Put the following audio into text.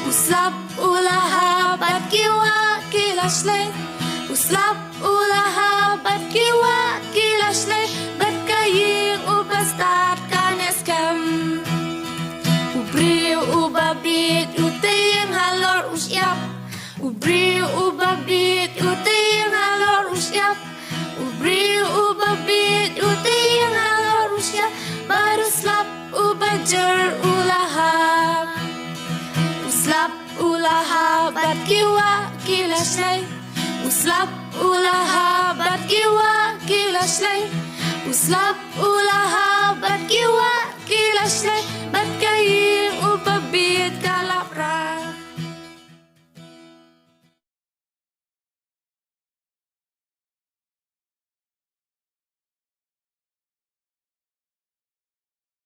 Uslap ulaha bat kiwa kilasle Uslap ulaha bat kiwa kilasle Bat kaying ubastat kaneskam Ubri ubabit utayang halor usyap Ubri ubabit utayang halor usyap Ubri ubabit utayang halor usyap Baru slap ubajar ulaha Uslap ulaha bat kiwa kilasle Uslap ulaha bat kiwa kilasle Uslap ulaha bat kiwa kilasle